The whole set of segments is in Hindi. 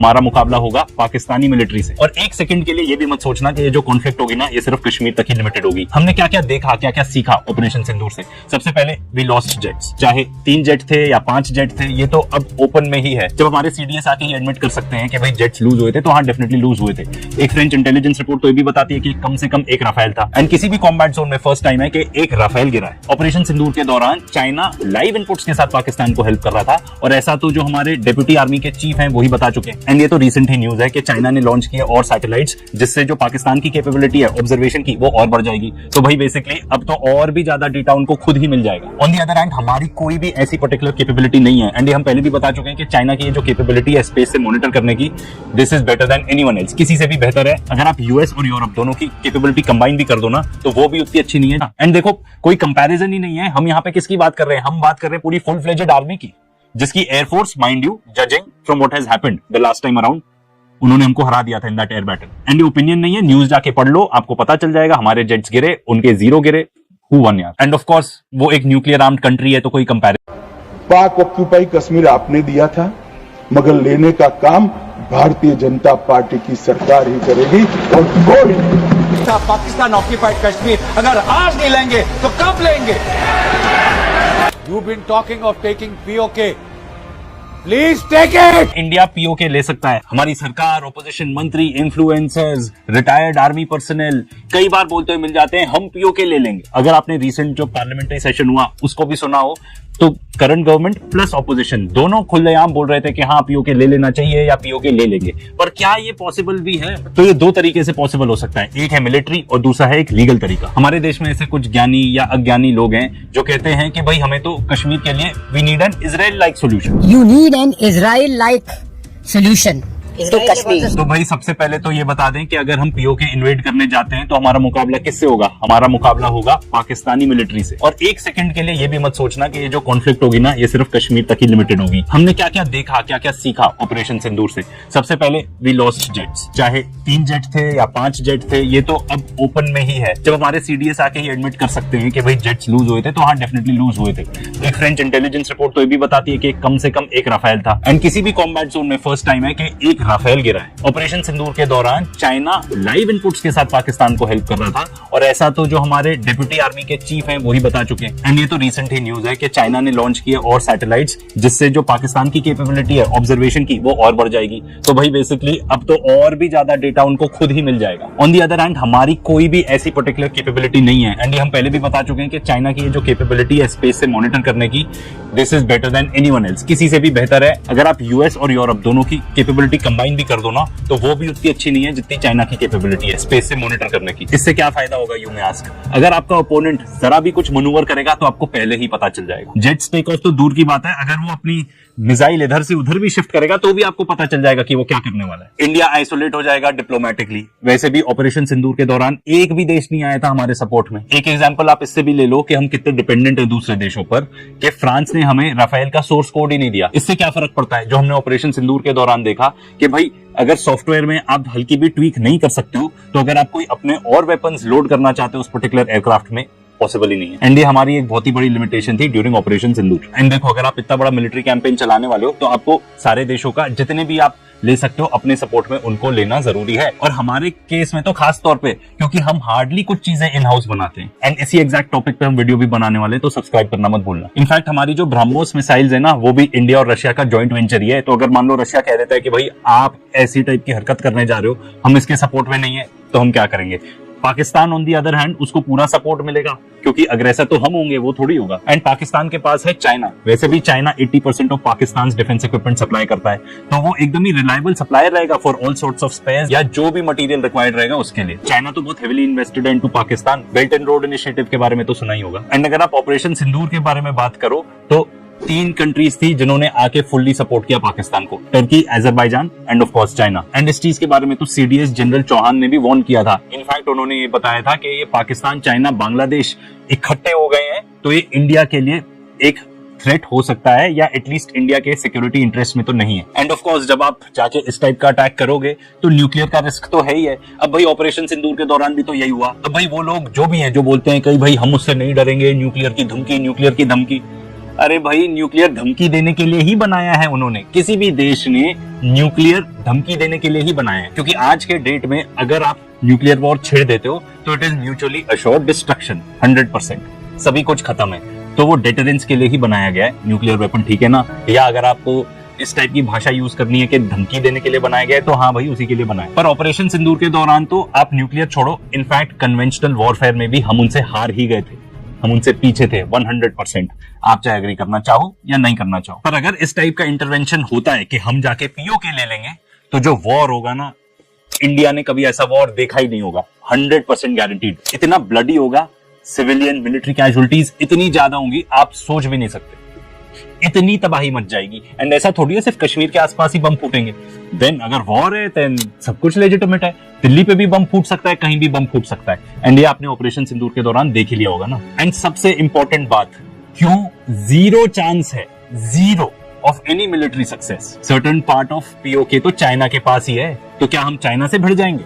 हमारा मुकाबला होगा पाकिस्तानी मिलिट्री से। और एक सेकंड के लिए ये भी मत सोचना कि ये जो कॉन्फ्लिक्ट होगी ना ये सिर्फ कश्मीर तक ही लिमिटेड होगी। हमने क्या क्या देखा, क्या क्या सीखा ऑपरेशन सिंदूर से। सबसे पहले वी लॉस्ट जेट्स, चाहे 3 जेट थे या 5 जेट थे, ये तो अब ओपन में ही है। जब हमारे सीडीएस आके ही एडमिट कर सकते हैं कि भाई जेट्स लूज हुए थे, तो हाँ डेफिनेटली लूज हुए थे। एक फ्रेंच इंटेलिजेंस रिपोर्ट तो ये भी बताती है कि कम से कम एक राफेल था। एंड किसी भी कॉम्बैट जोन में फर्स्ट टाइम है कि एक राफेल गिरा है। ऑपरेशन सिंदूर के दौरान चाइना लाइव इनपुट्स के साथ पाकिस्तान को हेल्प कर रहा था, और ऐसा तो जो हमारे डेप्यूटी आर्मी के चीफ हैं वही बता चुके हैं। एंड ये तो रिसेंट ही न्यूज है कि चाइना ने लॉन्च किए और सैटेलाइट्स, जिससे जो पाकिस्तान की कैपेबिलिटी है ऑब्जर्वेशन की वो और बढ़ जाएगी। तो भाई बेसिकली अब तो और भी ज्यादा डेटा उनको खुद ही मिल जाएगा। ऑन दी अदर हैंड हमारी कोई भी ऐसी पर्टिकुलर कैपेबिलिटी नहीं है। एंड ये हम पहले भी बता चुके हैं कि चाइना की ये जो कैपेबिलिटी है स्पेस से मॉनिटर करने की, this is better than anyone else, किसी से भी बेहतर है। अगर आप यूएस और यूरोप दोनों की कैपेबिलिटी कंबाइन भी कर दो ना, तो वो भी उतनी अच्छी नहीं है। एंड देखो कोई कंपैरिजन ही नहीं है। हम यहाँ पे किसकी बात कर रहे हैं? हम बात कर रहे हैं पूरी फुल फ्लेजेड आर्मी की, जिसकी air force, mind you, judging from what has happened the last time around, उन्होंने हमको हरा दिया था in that air battle. And ये ओपिनियन नहीं है, न्यूज जाके पढ़ लो, आपको पता चल जाएगा। हमारे जेट्स गिरे, उनके 0 गिरे, हु वन यार। एंड ऑफ कोर्स वो एक न्यूक्लियर आर्म्ड कंट्री है, तो कोई कंपैरिजन। पाक ऑक्यूपाई कश्मीर आपने दिया था, मगर लेने का काम भारतीय जनता पार्टी की सरकार ही करेगी और कोई नहीं। पाकिस्तान ऑक्यूपाइड कश्मीर अगर आज नहीं लेंगे तो कब लेंगे? You've been talking of taking POK. Please take it. India PoK ले सकता है। हमारी सरकार, ऑपोजिशन मंत्री, इन्फ्लुएंसर्स, रिटायर्ड आर्मी पर्सनल कई बार बोलते हुए मिल जाते हैं हम पीओके ले लेंगे। अगर आपने रिसेंट जो पार्लियामेंट्री सेशन हुआ उसको भी सुना हो, तो करंट गवर्नमेंट प्लस ऑपोजिशन दोनों खुलेआम बोल रहे थे कि हाँ पीओके ले लेना चाहिए या पीओके ले लेंगे। पर क्या ये पॉसिबल भी है? तो ये 2 तरीके से पॉसिबल हो सकता है, एक है मिलिट्री और दूसरा है एक लीगल तरीका। हमारे देश में ऐसे कुछ ज्ञानी या अज्ञानी लोग हैं जो कहते हैं कि भाई हमें तो कश्मीर के लिए we need an Israel like solution. You need an Israel-like solution to Kashmir. तो भाई सबसे पहले तो ये बता दें कि अगर हम पीओके इन्वेड करने जाते हैं तो हमारा मुकाबला किससे होगा? हमारा मुकाबला होगा पाकिस्तानी मिलिट्री से। और एक सेकंड के लिए ये भी मत सोचना कि ये जो कॉन्फ्लिक्ट होगी ना ये सिर्फ कश्मीर तक ही लिमिटेड होगी। हमने क्या क्या देखा, क्या क्या सीखा ऑपरेशन सिंदूर से। सबसे पहले वी लॉस्ट जेट्स, चाहे 3 जेट थे या 5 जेट थे, ये तो अब ओपन में ही है। जब हमारे सीडीएस आके ही एडमिट कर सकते हैं कि भाई जेट्स लूज हुए थे, तो हाँ डेफिनेटली लूज हुए थे। एक फ्रेंच इंटेलिजेंस रिपोर्ट तो ये भी बताती है कि कम से कम एक राफेल था। एंड किसी भी कॉम्बैट जोन में फर्स्ट टाइम है कि एक राफेल गिरा है। ऑपरेशन सिंदूर के दौरान चाइना लाइव इनपुट्स के साथ पाकिस्तान को हेल्प कर रहा था, और ऐसा तो जो हमारे डेप्यूटी आर्मी के चीफ हैं वही बता चुके हैं। एंड ये तो रिसेंट ही न्यूज है कि चाइना ने लॉन्च किए और सैटेलाइट्स, जिससे जो पाकिस्तान की कैपेबिलिटी है ऑब्जर्वेशन की वो और बढ़ जाएगी। तो भाई बेसिकली अब तो और भी ज्यादा डेटा उनको खुद ही मिल जाएगा। ऑन दी अदर हैंड हमारी कोई भी ऐसी पर्टिकुलर कैपेबिलिटी नहीं है। एंड ये हम पहले भी बता चुके हैं कि चाइना की ये जो कैपेबिलिटी है स्पेस से मॉनिटर करने की, this is better than anyone else, किसी से भी बेहतर है। अगर आप यूएस और यूरोप दोनों की कैपेबिलिटी कंबाइन भी कर दो ना, तो वो भी उतनी अच्छी नहीं है जितनी चाइना की कैपेबिलिटी है स्पेस से मॉनिटर करने की। इससे क्या फायदा होगा यू में आस्क? अगर आपका ओपोनेंट जरा भी कुछ मनूवर करेगा तो आपको पहले ही पता चल जाएगा। जेट्स टेक ऑफ तो दूर की बात है, अगर वो अपनी मिसाइल इधर से उधर भी शिफ्ट करेगा तो भी आपको पता चल जाएगा कि वो क्या करने वाला है। इंडिया आइसोलेट हो जाएगा डिप्लोमेटिकली। वैसे भी ऑपरेशन सिंदूर के दौरान एक भी देश नहीं आया था हमारे सपोर्ट में। एक एग्जांपल आप इससे भी ले लो कि हम कितने डिपेंडेंट है दूसरे देशों पर, कि फ्रांस ने हमें राफेल का सोर्स कोड ही नहीं दिया। इससे क्या फर्क पड़ता है? जो हमने ऑपरेशन सिंदूर के दौरान देखा कि भाई अगर सॉफ्टवेयर में आप हल्की भी ट्वीक नहीं कर सकते हो, तो अगर आप कोई अपने और वेपन्स लोड करना चाहते हो उस पर्टिकुलर एयरक्राफ्ट में, पॉसिबल ही नहीं है। एंड ये हमारी एक बहुत ही बड़ी लिमिटेशन थी ड्यूरिंग ऑपरेशन सिंदूर। एंड देखो अगर आप इतना बड़ा मिलिट्री कैंपेन चलाने वाले हो तो आपको सारे देशों का जितने भी आप ले सकते हो अपने सपोर्ट में उनको लेना जरूरी है। और हमारे केस में तो खास तौर पे, क्योंकि हम हार्डली कुछ चीजें इन हाउस बनाते हैं। एंड इसी एग्जैक्ट टॉपिक पे हम वीडियो भी बनाने वाले हैं, तो सब्सक्राइब करना मत भूलना। इनफैक्ट हमारी जो ब्रह्मोस मिसाइल्स है ना, वो भी इंडिया और रशिया का जॉइंट वेंचर ही है। तो अगर मान लो रशिया कह देता है कि भाई आप ऐसी टाइप की हरकत करने जा रहे हो, हम इसके सपोर्ट में नहीं है, तो हम क्या करेंगे? Pakistan on the other hand उसको पूरा सपोर्ट मिलेगा, क्योंकि अग्रेसर तो हम होंगे, वो थोड़ी होगा। एंड पाकिस्तान के पास है चाइना। वैसे भी China 80% of Pakistan defence equipment supply करता है, तो वो एकदम ही रिलायबल सप्लायर रहेगा for all sorts of spares या जो भी मटेरियल रिक्वायर्ड रहेगा उसके लिए। चाइना तो बहुत हेविली इन्वेस्टेड है into Pakistan. Belt and road initiative के बारे में तो सुना ही होगा। एंड अगर आप ऑपरेशन सिंदूर के बारे में बात करो तो 3 कंट्रीज थी जिन्होंने आके फुल्ली सपोर्ट किया पाकिस्तान को, Turkey, Azerbaijan end of course China. And इस चीज के बारे में तो सीडीएस जनरल चौहान ने भी वार्न किया था। इनफैक्ट उन्होंने ये बताया था कि ये पाकिस्तान, चाइना, बांग्लादेश इकट्ठे हो गए हैं तो ये इंडिया के लिए एक थ्रेट हो सकता है, या एटलीस्ट इंडिया के सिक्योरिटी इंटरेस्ट में तो नहीं है। एंड ऑफ कोर्स जब आप जाके इस टाइप का अटैक करोगे तो न्यूक्लियर का रिस्क तो है ही है। अब भाई ऑपरेशन सिंदूर के दौरान भी तो यही हुआ। अब भाई वो लोग जो भी हैं जो बोलते हैं कि भाई हम उससे नहीं डरेंगे, न्यूक्लियर की धमकी, न्यूक्लियर की धमकी, अरे भाई, न्यूक्लियर धमकी देने के लिए ही बनाया है उन्होंने। किसी भी देश ने न्यूक्लियर धमकी देने के लिए ही बनाया है, क्योंकि आज के डेट में अगर आप न्यूक्लियर वॉर छेड़ देते हो तो it is mutually assured destruction, 100%, सभी कुछ खत्म है। तो वो डेटरेंस के लिए ही बनाया गया है न्यूक्लियर वेपन, ठीक है ना। या अगर आपको इस टाइप की भाषा यूज करनी है कि धमकी देने के लिए बनाया गया है, तो हाँ भाई, उसी के लिए बनाया। पर ऑपरेशन सिंदूर के दौरान तो आप न्यूक्लियर छोड़ो, इनफैक्ट कन्वेंशनल वॉरफेयर में भी हम उनसे हार ही गए थे, हम उनसे पीछे थे 100%। आप चाहे एग्री करना चाहो या नहीं करना चाहो, पर अगर इस टाइप का इंटरवेंशन होता है कि हम जाके पीओके ले लेंगे, तो जो वॉर होगा ना, इंडिया ने कभी ऐसा वॉर देखा ही नहीं होगा, 100% गारंटीड। इतना ब्लडी होगा, सिविलियन मिलिट्री कैजुअलिटीज इतनी ज्यादा होंगी, आप सोच भी नहीं सकते। इतनी तबाही मच जाएगी। एंड ऐसा थोड़ी है सिर्फ कश्मीर के आसपास ही बम फूटेंगे। देन अगर वॉर है देन सब कुछ लेजिटिमेट है, दिल्ली पे भी बम फूट सकता है, कहीं भी बम फूट सकता है। एंड ये आपने ऑपरेशन सिंदूर के दौरान देख ही लिया होगा ना। एंड सबसे इंपॉर्टेंट बात, क्यों जीरो चांस है, zero of any military success. Certain part of PoK तो चाइना के पास ही है, तो क्या हम चाइना से भिड़ जाएंगे,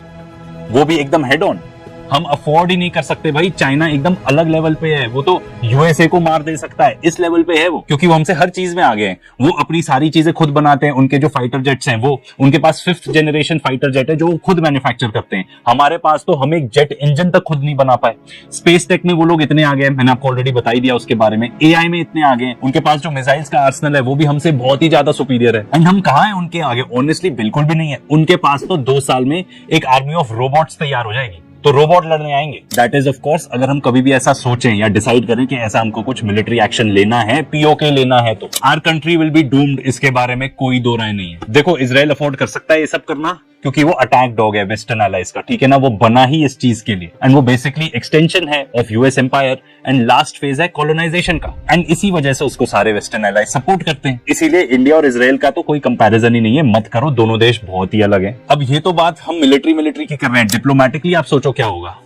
वो भी एकदम हेड ऑन? हम अफोर्ड ही नहीं कर सकते भाई। चाइना एकदम अलग लेवल पे है, वो तो यूएसए को मार दे सकता है, इस लेवल पे है वो, क्योंकि वो हमसे हर चीज में आगे हैं। वो अपनी सारी चीजें खुद बनाते हैं। उनके जो फाइटर जेट्स हैं, वो उनके पास 5th जनरेशन फाइटर जेट है जो वो खुद मैन्युफैक्चर करते हैं। हमारे पास तो हम एक जेट इंजन तक खुद नहीं बना पाए। स्पेस टेक में वो लोग इतने आगे हैं, मैंने आपको ऑलरेडी बता ही दिया उसके बारे में। एआई में इतने आगे हैं, उनके पास जो मिसाइल्स का आर्सेनल है वो भी हमसे बहुत ही ज्यादा सुपीरियर है। एंड हम कहाँ हैं उनके आगे? ऑनेस्टली बिल्कुल भी नहीं है। उनके पास तो 2 साल में एक आर्मी ऑफ रोबोट्स तैयार हो जाएगी, तो रोबोट लड़ने आएंगे। दैट इज ऑफ कोर्स, अगर हम कभी भी ऐसा सोचें या डिसाइड करें कि ऐसा हमको कुछ मिलिट्री एक्शन लेना है, पीओके लेना है, तो our country will be doomed. इसके बारे में कोई दो राय नहीं है। देखो, इजराइल अफोर्ड कर सकता है ये सब करना, क्योंकि वो अटैक डॉग है वेस्टर्न एलाइज का, ठीक है ना। वो बना ही इस चीज के लिए, एंड वो बेसिकली एक्सटेंशन है of US empire, and last phase है कॉलोनाइजेशन का। एंड इसी वजह से उसको सारे वेस्टर्न एलाइज सपोर्ट करते हैं। इसीलिए इंडिया और इजराइल का तो कोई कंपैरिजन ही नहीं है, मत करो, दोनों देश बहुत ही अलग हैं। अब ये तो बात हम मिलिट्री की कर रहे हैं, डिप्लोमेटिकली आप सोचो क्या होगा।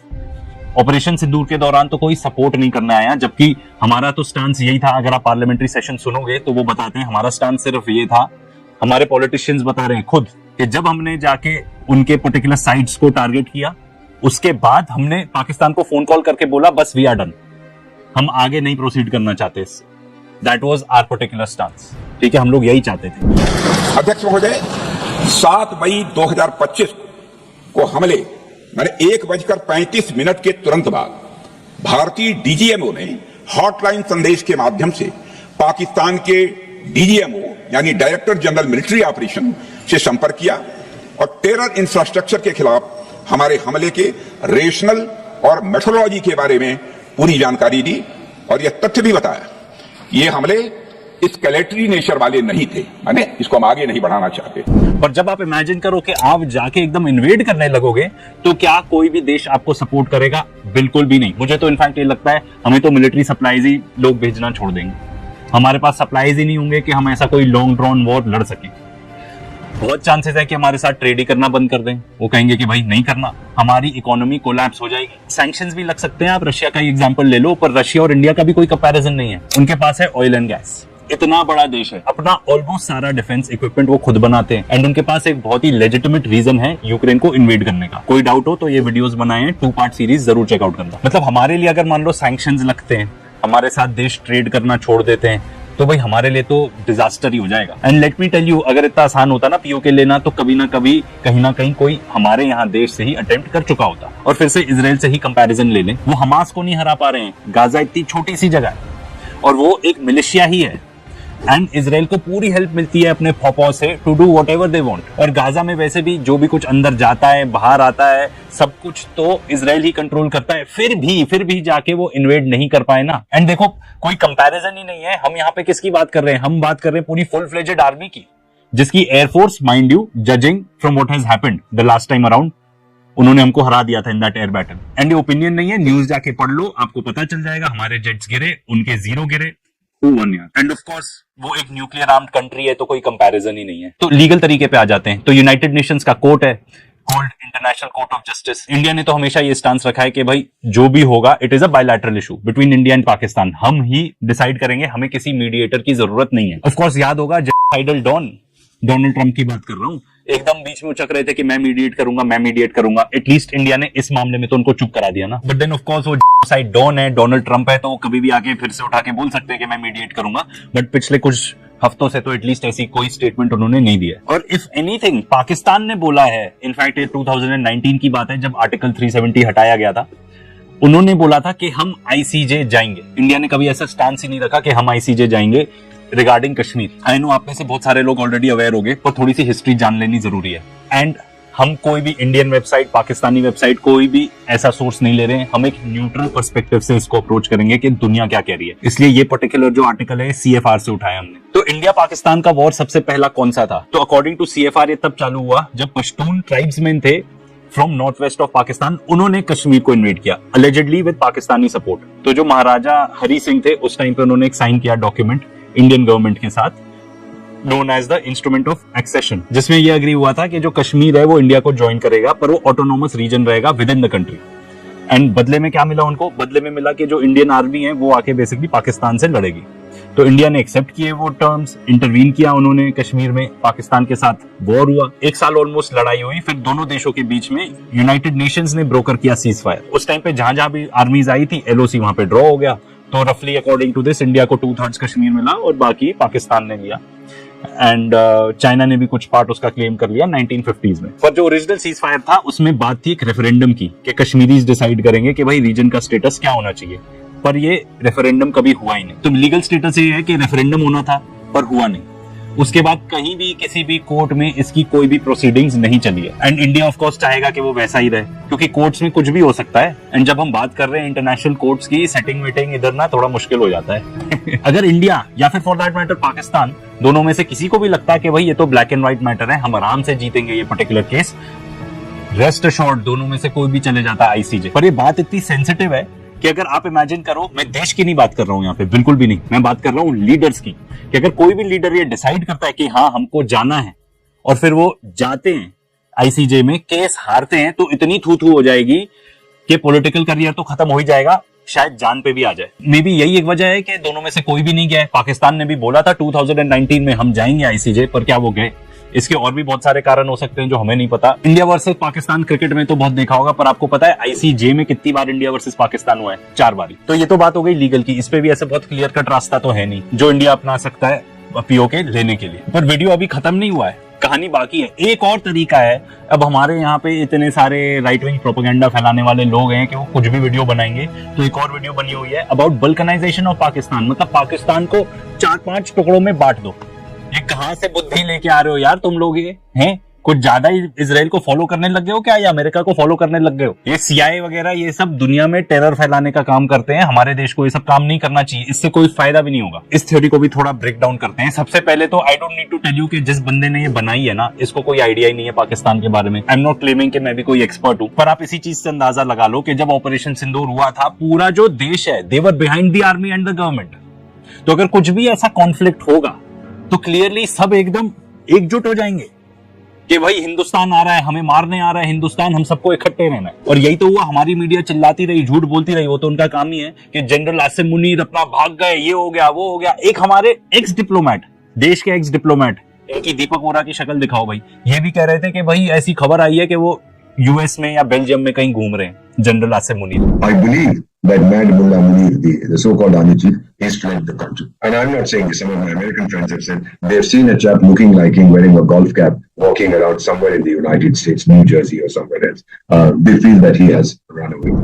ऑपरेशन सिंदूर के दौरान तो कोई सपोर्ट नहीं करने आया, जबकि हमारा तो स्टांस यही था। अगर आप पार्लियामेंट्री सेशन सुनोगे तो वो बताते हैं हमारा स्टांस सिर्फ ये था, हमारे पॉलिटिशियंस बता रहे हैं खुद, कि जब हमने जाके उनके पर्टिकुलर साइट्स को टारगेट किया, उसके बाद हमने पाकिस्तान को फोन कॉल करके बोला बस वी आर डन, हम आगे नहीं प्रोसीड करना चाहते। That was our particular stance, ठीक है, हम लोग यही चाहते थे। अध्यक्ष महोदय, 7 मई 2025 को हमले मैंने 1:35 के तुरंत बाद भारतीय डीजीएमओ ने हॉटलाइन संदेश के माध्यम से पाकिस्तान के डीजीएमओ यानी डायरेक्टर जनरल मिलिट्री ऑपरेशन से संपर्क किया और टेरर इंफ्रास्ट्रक्चर के खिलाफ हमारे हमले के रेशनल और मेथोडोलॉजी के बारे में पूरी जानकारी दी और यह तथ्य भी बताया ये हमले एस्केलेटरी नेचर वाले नहीं थे, माने इसको हम आगे नहीं बढ़ाना चाहते। पर जब आप इमेजिन करो कि आप जाके एकदम इन्वेड करने लगोगे, तो क्या कोई भी देश आपको सपोर्ट करेगा? बिल्कुल भी नहीं। मुझे तो इनफैक्ट ये लगता है हमें तो मिलिट्री सप्लाईज ही लोग भेजना छोड़ देंगे। हमारे पास सप्लाईज ही नहीं होंगे कि हम ऐसा कोई लॉन्ग ड्रॉन वॉर लड़ सके। बहुत चांसेस है कि हमारे साथ ट्रेड ही करना बंद कर दें। वो कहेंगे कि भाई नहीं करना, हमारी इकोनॉमी कोलैप्स हो जाएगी। सैंक्शंस भी लग सकते हैं, आप रशिया का एग्जांपल ले लो, पर रशिया और इंडिया का भी कोई कंपैरिजन नहीं है। उनके पास है ऑयल एंड गैस, इतना बड़ा देश है, अपना ऑलमोस्ट सारा डिफेंस इक्विपमेंट वो खुद बनाते हैं, एंड उनके पास एक बहुत ही लेजिटिमेट रीजन है यूक्रेन को इन्वेड करने का। कोई डाउट हो तो ये वीडियोस बनाए हैं, 2 पार्ट सीरीज जरूर चेकआउट करना। मतलब हमारे लिए अगर मान लो सैंक्शंस लगते हैं, हमारे साथ देश ट्रेड करना छोड़ देते हैं, तो भाई हमारे लिए तो डिजास्टर ही हो जाएगा। And let me tell you, अगर इतना आसान होता ना पीओके लेना, तो कभी ना कभी कहीं ना कहीं कोई हमारे यहाँ देश से ही अटेम्प्ट कर चुका होता। और फिर से इजराइल से ही कंपैरिजन ले लें, वो हमास को नहीं हरा पा रहे हैं। गाजा इतनी छोटी सी जगह है और वो एक मिलिशिया ही है, एंड इजराइल को पूरी हेल्प मिलती है अपने फौफौ से to do whatever they want. और गाजा में वैसे भी जो भी कुछ अंदर जाता है बाहर आता है, सब कुछ तो इजराइल ही कंट्रोल करता है। फिर भी जाके वो इन्वेड नहीं कर पाए ना। एंड देखो, कोई कंपैरिजन ही नहीं है। हम यहाँ पे किसकी बात कर रहे हैं? हम बात कर रहे हैं पूरी फुल फ्लेजेड आर्मी की, जिसकी air force, mind you, judging from what has happened the last time around, उन्होंने हमको हरा दिया था in that air battle. And ये ओपिनियन नहीं है, न्यूज जाके पढ़ लो, आपको पता चल जाएगा। हमारे जेट्स गिरे, उनके 0 गिरे, 2-1 यार। एंड ऑफ कोर्स वो एक न्यूक्लियर आर्म्ड कंट्री है, तो कोई कंपैरिजन ही नहीं है। तो लीगल तरीके पे आ जाते हैं, तो यूनाइटेड नेशंस का कोर्ट है called international court of justice. India ने तो हमेशा ये स्टांस रखा है कि भाई जो भी होगा it is a bilateral issue between India and Pakistan, हम ही डिसाइड करेंगे, हमें किसी मीडिएटर की जरूरत नहीं है। ऑफ कोर्स याद होगा हाइडल डॉन, डोनाल्ड ट्रंप की बात कर रहा हूं, एकदम बीच में उचक रहे थे कि मैं मीडिएट करूंगा। एटलीस्ट इंडिया ने इस मामले में तो उनको चुप करा दिया ना। बट देन ऑफ कोर्स वो साइड डॉन है, डोनाल्ड ट्रंप है, तो वो कभी भी आके फिर से उठा के बोल सकते हैं कि मैं मीडिएट करूंगा। बट पिछले कुछ हफ्तों से तो एटलीस्ट ऐसी कोई स्टेटमेंट उन्होंने नहीं दिया। और इफ एनीथिंग पाकिस्तान ने बोला है, इनफैक्ट ये 2019 की बात है जब आर्टिकल 370 हटाया गया था, उन्होंने बोला था कि हम आईसीजे जाएंगे। इंडिया ने कभी ऐसा स्टैंड ही नहीं रखा कि हम आईसीजे जाएंगे रिगार्डिंग कश्मीर। आई नो आप में से बहुत सारे लोग ऑलरेडी अवेयर हो गए, पर थोड़ी सी हिस्ट्री जान लेनी जरूरी है। एंड हम कोई भी इंडियन वेबसाइट, पाकिस्तानी वेबसाइट, कोई भी ऐसा सोर्स नहीं ले रहे हैं। हम एक न्यूट्रल पर्सपेक्टिव से इसको अप्रोच करेंगे कि दुनिया क्या कह रही है। इसलिए ये पर्टिकुलर जो आर्टिकल है CFR से उठाया हमने। तो इंडिया पाकिस्तान का वॉर सबसे पहला कौन सा था? तो अकॉर्डिंग टू CFR ये तब चालू हुआ जब पश्तून ट्राइब्समैन थे from north west of Pakistan, उन्होंने कश्मीर को इन्वेड किया अलेजेडली विद पाकिस्तानी सपोर्ट। तो जो महाराजा हरि सिंह थे उस टाइम पे उन्होंने एक साइन किया डॉक्यूमेंट इंडियन गवर्नमेंट के साथ, known as the instrument of accession, जिसमें यह एग्री हुआ था कि जो कश्मीर है वो इंडिया को ज्वाइन करेगा, पर वो ऑटोनोमस रीजन रहेगा with in the country. And बदले में क्या मिला उनको? बदले में मिला कि जो इंडियन आर्मी है वो आके बेसिकली पाकिस्तान से लड़ेगी। तो इंडिया ने एक्सेप्ट किए वो टर्म्स, इंटरवीन किया उन्होंने कश्मीर में, पाकिस्तान के साथ वॉर हुआ, 1 साल ऑलमोस्ट लड़ाई हुई। फिर दोनों देशों के बीच में यूनाइटेड नेशंस ने ब्रोकर किया सीज फायर। उस टाइम पे जहां जहां भी आर्मीज आई थी LOC वहां पे ड्रॉ हो गया। तो रफली अकॉर्डिंग टू दिस इंडिया को 2/3 कश्मीर मिला और बाकी पाकिस्तान ने लिया। एंड चाइना ने भी कुछ पार्ट उसका क्लेम कर लिया 1950s में। पर जो ओरिजिनल सीज फायर था उसमें बात थी एक रेफरेंडम की कि कश्मीरीज डिसाइड करेंगे कि भाई रीजन का स्टेटस क्या होना चाहिए। पर ये रेफरेंडम कभी हुआ ही नहीं। तो लीगल स्टेटस ये है कि रेफरेंडम होना था पर हुआ नहीं। उसके बाद कहीं भी किसी भी कोर्ट में इसकी कोई भी प्रोसीडिंग्स नहीं चली है। एंड इंडिया ऑफ कोर्स चाहेगा कि वो वैसा ही रहे, क्योंकि कोर्ट्स में कुछ भी हो सकता है। एंड जब हम बात कर रहे हैं इंटरनेशनल कोर्ट्स की, सेटिंग वेटिंग इधर ना थोड़ा मुश्किल हो जाता है। अगर इंडिया या फिर फॉर दैट मैटर पाकिस्तान, दोनों में से किसी को भी लगता है कि भाई ये तो ब्लैक एंड व्हाइट मैटर है, हम आराम से जीतेंगे ये पर्टिकुलर केस, रेस्ट अश्योर्ड दोनों में से कोई भी चले जाता है आईसीजे। पर ये बात इतनी सेंसिटिव है कि अगर आप इमेजिन करो, मैं देश की नहीं बात कर रहा हूं यहाँ पे, बिल्कुल भी नहीं, मैं बात कर रहा हूँ लीडर्स की, कि अगर कोई भी लीडर ये डिसाइड करता है कि हाँ हमको जाना है और फिर वो जाते हैं आईसीजे में, केस हारते हैं, तो इतनी थू हो जाएगी कि पॉलिटिकल करियर तो खत्म हो ही जाएगा, शायद जान पे भी आ जाए। मे बी यही एक वजह है कि दोनों में से कोई भी नहीं गया है। पाकिस्तान ने भी बोला था 2019 में हम जाएंगे आईसीजे, पर क्या वो गए? इसके और भी बहुत सारे कारण हो सकते हैं जो हमें नहीं पता। इंडिया वर्सेस पाकिस्तान क्रिकेट में तो बहुत देखा होगा, पर आपको पता है आईसीजे में कितनी बार इंडिया वर्सेस पाकिस्तान हुआ है? 4 बार। तो ये तो बात हो गई लीगल की, इस पे भी ऐसे बहुत क्लियर कट रास्ता तो है नहीं जो इंडिया अपना सकता है पीओके लेने के लिए। पर वीडियो अभी खत्म नहीं हुआ है, कहानी बाकी है। एक और तरीका है, अब हमारे यहाँ पे इतने सारे राइट विंग प्रोपेगेंडा फैलाने वाले लोग हैं कि वो कुछ भी वीडियो बनाएंगे। तो एक और वीडियो बनी हुई है अबाउट बल्कनाइजेशन ऑफ पाकिस्तान, मतलब पाकिस्तान को 4-5 टुकड़ों में बांट दो। ये कहां से बुद्धि लेके आ रहे हो यार तुम लोग? ये हैं कुछ ज्यादा ही इजराइल को फॉलो करने लग गए हो क्या, या अमेरिका को फॉलो करने लग गए हो? ये CIA वगैरह ये सब दुनिया में टेरर फैलाने का काम करते हैं। हमारे देश को ये सब काम नहीं करना चाहिए, इससे कोई फायदा भी नहीं होगा। इस थ्योरी को भी थोड़ा ब्रेक डाउन करते हैं। सबसे पहले तो I don't need to tell you कि जिस बंदे ने ये बनाई है ना, इसको कोई आइडिया ही नहीं है पाकिस्तान के बारे में। आई एम नॉट क्लेमिंग कि मैं भी कोई एक्सपर्ट हूं, पर आप इसी चीज से अंदाजा लगा लो कि जब ऑपरेशन सिंदूर हुआ था, पूरा जो देश है they were behind the army and the government. तो अगर कुछ भी ऐसा कॉन्फ्लिक्ट होगा तो क्लियरली सब एकदम एकजुट हो जाएंगे कि भाई हिंदुस्तान आ रहा है, हमें मारने आ रहा है हिंदुस्तान, हम सबको इकट्ठे रहना है। और यही तो हुआ, हमारी मीडिया चिल्लाती रही, झूठ बोलती रही, वो तो उनका काम ही है कि जनरल आसिम मुनीर अपना भाग गए, ये हो गया वो हो गया। एक हमारे एक्स डिप्लोमेट, देश के एक्स डिप्लोमेट, एक ही दीपक वोरा की शक्ल दिखाओ भाई, ये भी कह रहे थे कि भाई ऐसी खबर आई है कि वो US में या बेल्जियम में कहीं घूम रहे हैं, general Asim Munir. I believe that Mad Mullah Munir, the so-called army chief, has fled the country. And I'm not saying this. Some of my American friends have said they've seen a chap looking like him wearing a golf cap walking around somewhere in the United States, New Jersey or somewhere else. They feel that he has run away.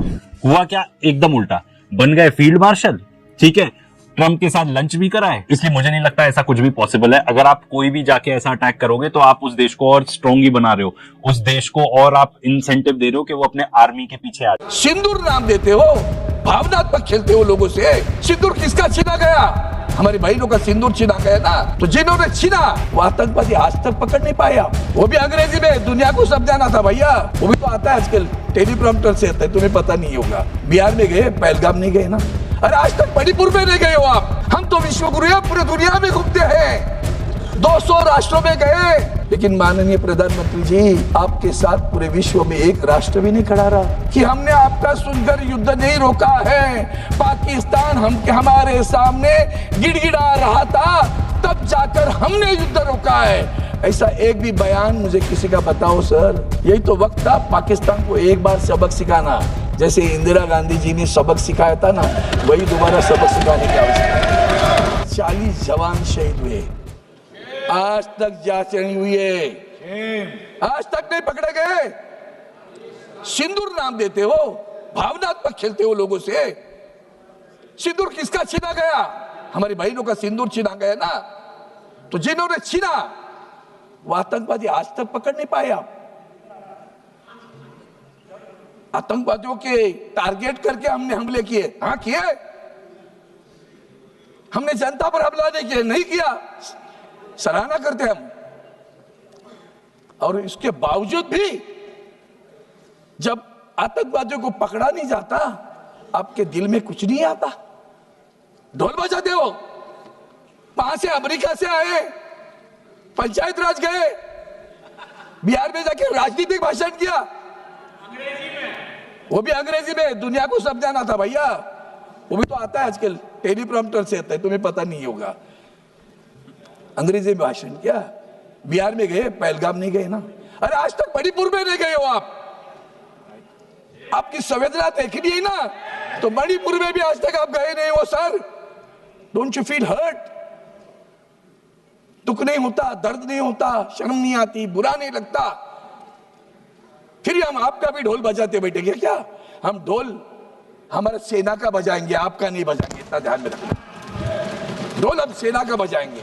हुआ क्या? एकदम उल्टा, बन गए फील्ड मार्शल। ठीक है, ट्रंप के साथ लंच भी कराए। इसलिए मुझे नहीं लगता ऐसा कुछ भी पॉसिबल है। अगर आप कोई भी जाके ऐसा अटैक करोगे तो आप उस देश को और स्ट्रॉन्ग ही बना रहे हो, उस देश को और आप इंसेंटिव दे रहे हो कि वो अपने आर्मी के पीछे आ जाए। सिंदूर नाम देते हो, भावनात्मक खेलते हो लोगों से। सिंदूर किसका छीना गया? हमारे भाइयों का सिंदूर छीना गया ना। तो जिन्होंने छीना वो आतंकवादी आज तक पकड़ नहीं पाया। वो भी अंग्रेजी में दुनिया को समझाना था भैया, वो भी तो आता है आजकल टेलीप्रॉम्प्टर से आता है, तुम्हें पता नहीं होगा। बिहार में गए, पहलगाम नहीं गए ना, अरे आज तक मणिपुर में नहीं गए हो आप। हम तो विश्वगुरु हैं, पूरे दुनिया में घूमते हैं, 200 राष्ट्रों में गए, लेकिन माननीय प्रधानमंत्री जी आपके साथ पूरे विश्व में एक राष्ट्र भी नहीं खड़ा रहा कि हमने आपका सुनकर युद्ध नहीं रोका है। पाकिस्तान हमारे सामने गिड़गिड़ा रहा था, तब जाकर हमने युद्ध रोका है। ऐसा एक भी बयान मुझे किसी का बताओ सर। यही तो वक्त था पाकिस्तान को एक बार सबक सिखाना, जैसे इंदिरा गांधी जी ने सबक सिखाया था ना, वही दोबारा सबक सिखाने की आवश्यकता है। 40 जवान शहीद हुए, आज तक जांच नहीं हुई है, आज तक नहीं पकड़े गए। सिंदूर नाम देते हो, भावनात्मक खेलते हो लोगों से। सिंदूर किसका छीना गया? हमारी बहनों का सिंदूर छीना गया ना, तो जिन्होंने छीना वो आतंकवादी आज तक पकड़ नहीं पाए। आप आतंकवादियों के टारगेट करके हमने हमले किए, हाँ किए। हमने जनता पर हमला नहीं किया, नहीं किया, सराहना करते हम। और इसके बावजूद भी जब आतंकवादियों को पकड़ा नहीं जाता, आपके दिल में कुछ नहीं आता, ढोल बजाते हो। वहां से अमेरिका से आए, पंचायत राज गए, बिहार में जाके राजनीतिक भाषण किया, वो भी अंग्रेजी में। दुनिया को समझाना था भैया, वो भी तो आता है आजकल, टेलीप्रॉम्प्टर से आता है, तुम्हें पता नहीं होगा। अंग्रेजी में भाषण किया, बिहार में गए, पहलगाम नहीं गए ना। अरे आज तक मणिपुर में नहीं गए हो आप, आपकी संवेदना देखनी है ना, तो मणिपुर में भी आज तक आप गए नहीं हो sir. Don't you feel hurt? दुख नहीं होता, दर्द नहीं होता, शर्म नहीं आती, बुरा नहीं लगता? फिर हम आपका भी ढोल बजाते बैठेंगे क्या? हम ढोल हमारे सेना का बजाएंगे, आपका नहीं बजाएंगे, इतना ध्यान में रखना। ढोल हम सेना का बजाएंगे।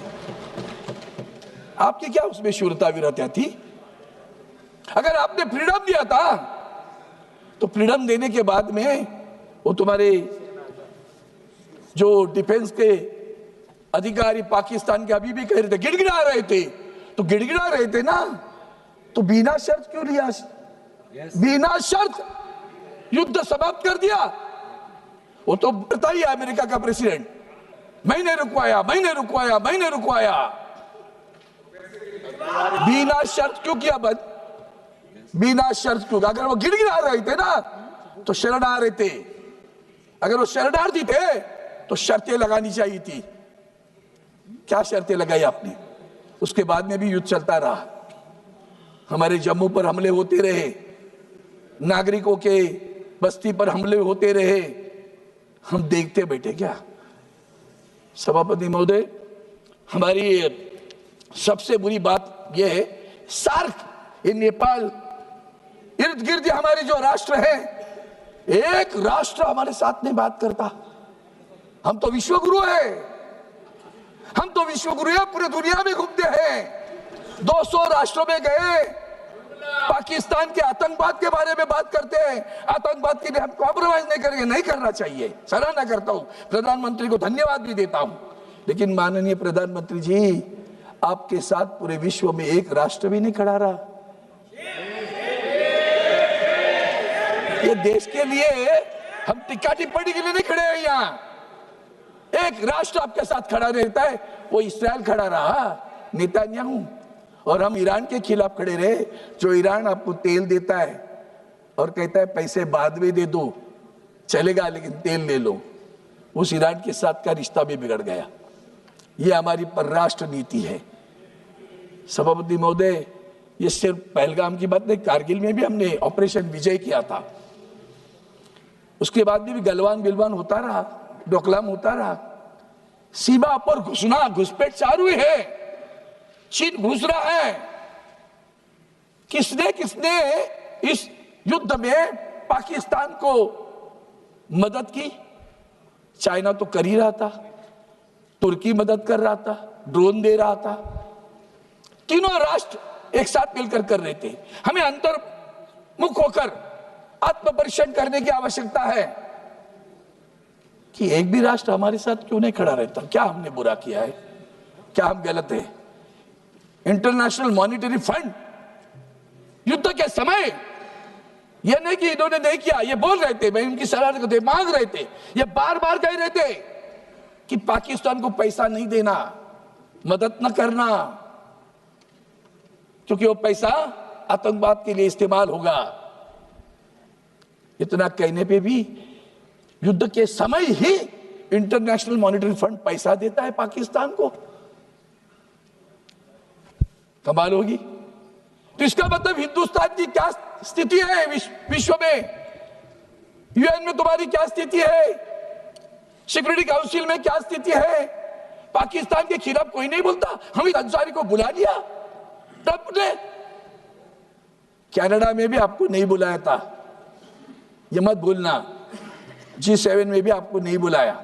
आपकी क्या उसमें शूरता वीरता थी? अगर आपने फ्रीडम दिया था, तो फ्रीडम देने के बाद में वो तुम्हारे जो डिफेंस के अधिकारी पाकिस्तान के अभी भी कह रहे थे, गिड़गिड़ा रहे थे, तो गिड़गिड़ा रहे थे ना, तो बिना शर्त क्यों लिया? बिना शर्त युद्ध समाप्त कर दिया। वो तो पता ही है अमेरिका का प्रेसिडेंट, मैंने रुकवाया, मैंने रुकवाया, मैंने रुकवाया। बिना शर्त क्यों किया बंद? बिना शर्त क्यों? अगर वो गिड़गिड़ा रहे थे ना, तो शरण आ रहे थे। अगर वो शरणार्थी थे तो शर्तें लगानी चाहिए थी। क्या शर्तें लगाई आपने? उसके बाद में भी युद्ध चलता रहा, हमारे जम्मू पर हमले होते रहे, नागरिकों के बस्ती पर हमले होते रहे, हम देखते बैठे क्या? सभापति महोदय, हमारी सबसे बुरी बात यह है, सार्क, ये नेपाल, इर्द गिर्द हमारे जो राष्ट्र हैं, एक राष्ट्र हमारे साथ नहीं बात करता। हम तो विश्वगुरु हैं, हम तो विश्वगुरु हैं, पूरे दुनिया में घूमते हैं, 200 राष्ट्रों में गए, पाकिस्तान के आतंकवाद के बारे में बात करते हैं। आतंकवाद के लिए हम कॉम्प्रोमाइज नहीं करेंगे, नहीं करना चाहिए, सराहना करता हूं, प्रधानमंत्री को धन्यवाद भी देता हूं। लेकिन माननीय प्रधानमंत्री जी, आपके साथ पूरे विश्व में एक राष्ट्र भी नहीं खड़ा रहा। ये देश के लिए हम टिक्का टिप्पणी के लिए नहीं खड़े हैं यहाँ। एक राष्ट्र आपके साथ खड़ा रहता है, वो इस्राएल खड़ा रहा, नेतन्याहू। और हम ईरान के खिलाफ खड़े रहे, जो ईरान आपको तेल देता है और कहता है पैसे बाद में दे दो, चलेगा लेकिन तेल ले लो। उस ईरान के साथ का रिश्ता भी बिगड़ गया। ये हमारी परराष्ट्र नीति है। सभापति महोदय, ये सिर्फ पहलगाम की बात नहीं, कारगिल में भी हमने ऑपरेशन विजय किया था। उसके बाद भी गलवान बिलवान होता रहा, डोकलाम होता रहा। सीमा पर घुसना, घुसपैठ चालू है, चीन घुस रहा है। किसने किसने इस युद्ध में पाकिस्तान को मदद की? चाइना तो कर ही रहा था, तुर्की मदद कर रहा था, ड्रोन दे रहा था, तीनों राष्ट्र एक साथ मिलकर कर रहे थे। हमें अंतर्मुख होकर आत्मपरीक्षण करने की आवश्यकता है कि एक भी राष्ट्र हमारे साथ क्यों नहीं खड़ा रहता। क्या हमने बुरा किया है? क्या हम गलत है? इंटरनेशनल मॉनिटरी फंड युद्ध के समय, यह नहीं कि इन्होंने नहीं किया, ये बोल रहे थे, मैं उनकी सलाह करते, मांग रहे थे, ये बार बार कह रहे थे कि पाकिस्तान को पैसा नहीं देना, मदद न करना, क्योंकि वो पैसा आतंकवाद के लिए इस्तेमाल होगा। इतना कहने पे भी युद्ध के समय ही इंटरनेशनल मॉनिटरी फंड पैसा देता है पाकिस्तान को। कमाल होगी। तो इसका मतलब हिंदुस्तान की क्या स्थिति है विश्व में, यूएन में तुम्हारी क्या स्थिति है, सिक्योरिटी काउंसिल में क्या स्थिति है। पाकिस्तान के खिलाफ कोई नहीं बोलता। हमीद अंसारी को बुला लिया ट्रंप ने। कनाडा में भी आपको नहीं बुलाया था, ये मत भूलना। G7 में भी आपको नहीं बुलाया,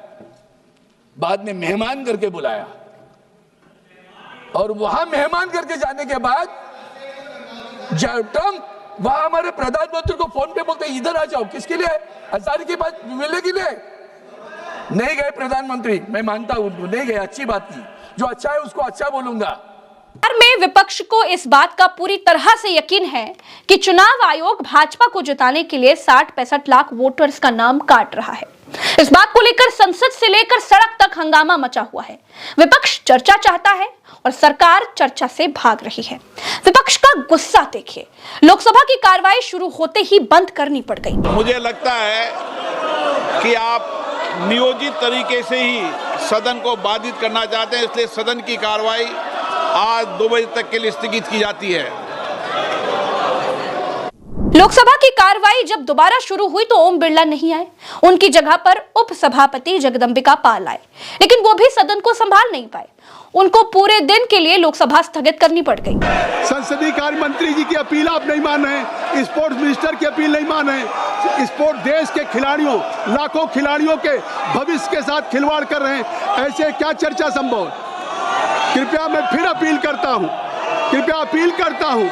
बाद में मेहमान करके बुलाया। और वहां मेहमान करके जाने के बाद ट्रंप वहां हमारे प्रधानमंत्री को फोन पे बोलते इधर आ जाओ। किसके लिए? अंसारी के पास मिलने के लिए नहीं गए प्रधानमंत्री। मैं मानता हूं उनको नहीं गए, अच्छी बात की। जो अच्छा है उसको अच्छा बोलूंगा। में विपक्ष को इस बात का पूरी तरह से यकीन है कि चुनाव आयोग भाजपा को जिताने के लिए 60-65 लाख वोटर्स का नाम काट रहा है। इस बात को लेकर संसद से लेकर सड़क तक हंगामा मचा हुआ है। विपक्ष चर्चा चाहता है और सरकार चर्चा से भाग रही है। विपक्ष का गुस्सा देखिए, लोकसभा की कार्रवाई शुरू होते ही बंद करनी पड़ गई। मुझे लगता है कि आप नियोजित तरीके से ही सदन को बाधित करना चाहते हैं, इसलिए सदन की कार्रवाई आज 2 बजे तक के लिए स्थगित की जाती है। लोकसभा की कार्रवाई जब दोबारा शुरू हुई तो ओम बिरला नहीं आए, उनकी जगह पर उपसभापति जगदंबिका पाल आए, लेकिन वो भी सदन को संभाल नहीं पाए। उनको पूरे दिन के लिए लोकसभा स्थगित करनी पड़ गई। संसदीय कार्य मंत्री जी की अपील आप नहीं मान रहे, स्पोर्ट्स मिनिस्टर की अपील नहीं मान रहे, स्पोर्ट्स देश के खिलाड़ियों, लाखों खिलाड़ियों के भविष्य के साथ खिलवाड़ कर रहे हैं। ऐसे क्या चर्चा संभव है? कृपया मैं फिर अपील करता हूं,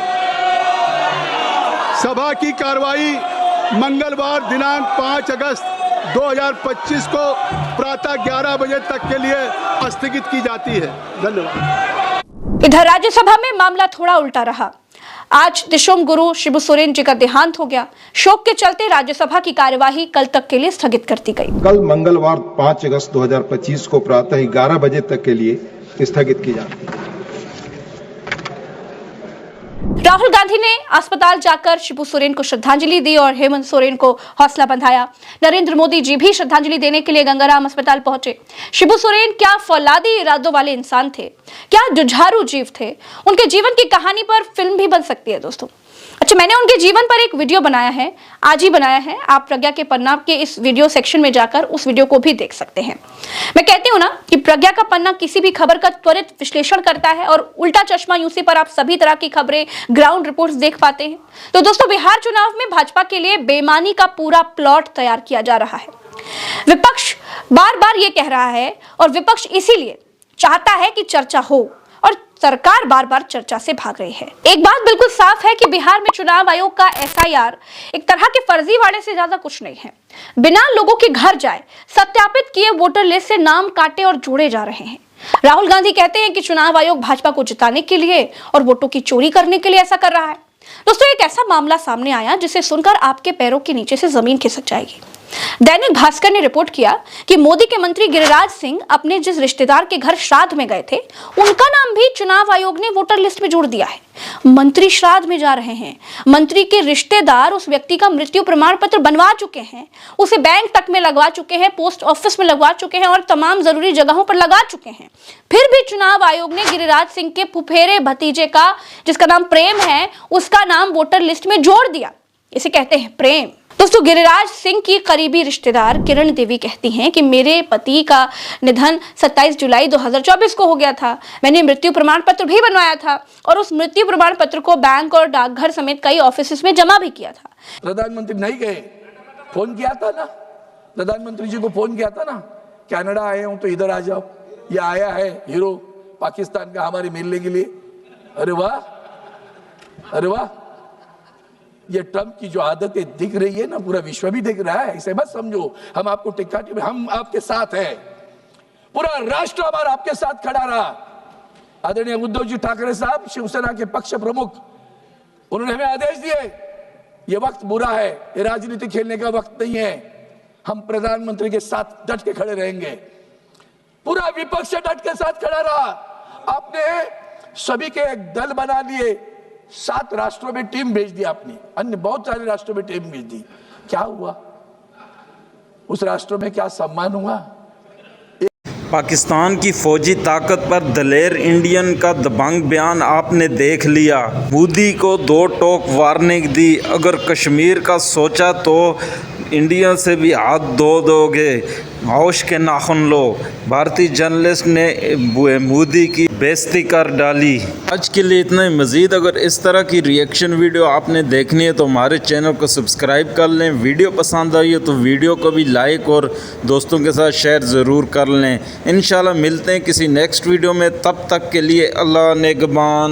सभा की कार्रवाई मंगलवार दिनांक 5 अगस्त 2025 को प्रातः 11 बजे तक के लिए स्थगित की जाती है। धन्यवाद। इधर राज्यसभा में मामला थोड़ा उल्टा रहा। आज दिशोम गुरु शिबू सोरेन जी का देहांत हो गया। शोक के चलते राज्यसभा की कार्यवाही कल तक के लिए स्थगित कर दी गई। कल मंगलवार 5 अगस्त 2025 को प्रातः 11 बजे तक के लिए स्थगित की जाती है। राहुल गांधी ने अस्पताल जाकर शिबू सोरेन को श्रद्धांजलि दी और हेमंत सोरेन को हौसला बंधाया। नरेंद्र मोदी जी भी श्रद्धांजलि देने के लिए गंगाराम अस्पताल पहुंचे। शिबू सोरेन क्या फौलादी इरादों वाले इंसान थे, क्या जुझारू जीव थे। उनके जीवन की कहानी पर फिल्म भी बन सकती है दोस्तों। अच्छा, मैंने उनके जीवन पर एक वीडियो बनाया है, आज ही बनाया है। आप प्रज्ञा के पन्ना के इस वीडियो सेक्शन में जाकर उस वीडियो को भी देख सकते हैं। मैं कहती हूँ ना कि प्रज्ञा का पन्ना किसी भी खबर का त्वरित विश्लेषण करता है और उल्टा चश्मा यूसी पर आप सभी तरह की खबरें, ग्राउंड रिपोर्ट्स देख पाते हैं। तो दोस्तों, बिहार चुनाव में भाजपा के लिए बेईमानी का पूरा प्लॉट तैयार किया जा रहा है। विपक्ष बार बार ये कह रहा है और विपक्ष इसीलिए चाहता है कि चर्चा हो और सरकार बार बार चर्चा से भाग रही है। एक बात बिल्कुल साफ है कि बिहार में चुनाव आयोग का SIR एक तरह के फर्जीवाड़े से ज्यादा कुछ नहीं है। बिना लोगों के घर जाए सत्यापित किए वोटर लिस्ट से नाम काटे और जोड़े जा रहे हैं। राहुल गांधी कहते हैं कि चुनाव आयोग भाजपा को जिताने के लिए और वोटों की चोरी करने के लिए ऐसा कर रहा है। दोस्तों, एक ऐसा मामला सामने आया जिसे सुनकर आपके पैरों के नीचे से जमीन खिसक जाएगी। दैनिक भास्कर ने रिपोर्ट किया कि मोदी के मंत्री गिरिराज सिंह अपने जिस रिश्तेदार के घर श्राद्ध में गए थे, उनका नाम भी चुनाव आयोग ने वोटर लिस्ट में जोड़ दिया है। मंत्री श्राद्ध में जा रहे हैं, मंत्री के रिश्तेदार उस व्यक्ति का मृत्यु प्रमाण पत्र बनवा चुके हैं, उसे बैंक तक में लगवा चुके हैं, पोस्ट ऑफिस में लगवा चुके हैं और तमाम जरूरी जगहों पर लगा चुके हैं। फिर भी चुनाव आयोग ने गिरिराज सिंह के फुफेरे भतीजे का, जिसका नाम प्रेम है, उसका नाम वोटर लिस्ट में जोड़ दिया। इसे कहते हैं प्रेम। दोस्तों, गिरिराज सिंह की करीबी रिश्तेदार किरण देवी कहती हैं कि मेरे पति का निधन 27 जुलाई 2024 को हो गया था। मैंने मृत्यु प्रमाण पत्र भी बनवाया था और उस मृत्यु प्रमाण पत्र को बैंक और डाकघर समेत कई ऑफिस में जमा भी किया था। प्रधानमंत्री नहीं गए, फोन किया था ना, प्रधानमंत्री जी को फोन किया था ना, कनाडा आए हूं तो इधर आ जाओ। ये आया है हीरो पाकिस्तान का हमारे मिलने के लिए। अरे वाह, अरे वाह। ये ट्रंप की जो आदतें दिख रही है ना, पूरा विश्व भी दिख रहा है। इसे मत समझो हम आपको टिक्का, हम आपके साथ हैं। पूरा राष्ट्र हमारा आपके साथ खड़ा रहा। आदरणीय उद्धव जी ठाकरे साहब, शिवसेना के पक्ष प्रमुख, उन्होंने हमें आदेश दिए, ये वक्त बुरा है, ये राजनीति खेलने का वक्त नहीं है। हम प्रधानमंत्री के साथ डट के खड़े रहेंगे। पूरा विपक्ष डट के साथ खड़ा रहा। आपने सभी के एक दल बना लिए, 7 राष्ट्रों में टीम भेज दी आपने, अन्य बहुत सारे राष्ट्रों में टीम भेज दी। क्या हुआ उस राष्ट्रों में? क्या सम्मान हुआ? पाकिस्तान की फौजी ताकत पर दलेर इंडियन का दबंग बयान आपने देख लिया। मोदी को 2 टोक वार्निंग दी, अगर कश्मीर का सोचा तो इंडिया से भी हाथ धो दोगे, होश के नाखून लो। भारतीय जर्नलिस्ट ने मोदी की बेइज्जती कर डाली। आज के लिए इतना ही। मज़ीद अगर इस तरह की रिएक्शन वीडियो आपने देखनी है तो हमारे चैनल को सब्सक्राइब कर लें। वीडियो पसंद आई हो तो वीडियो को भी लाइक और दोस्तों के साथ शेयर ज़रूर कर लें। इंशाल्लाह मिलते हैं किसी नेक्स्ट वीडियो में, तब तक के लिए अल्लाह नेगबान।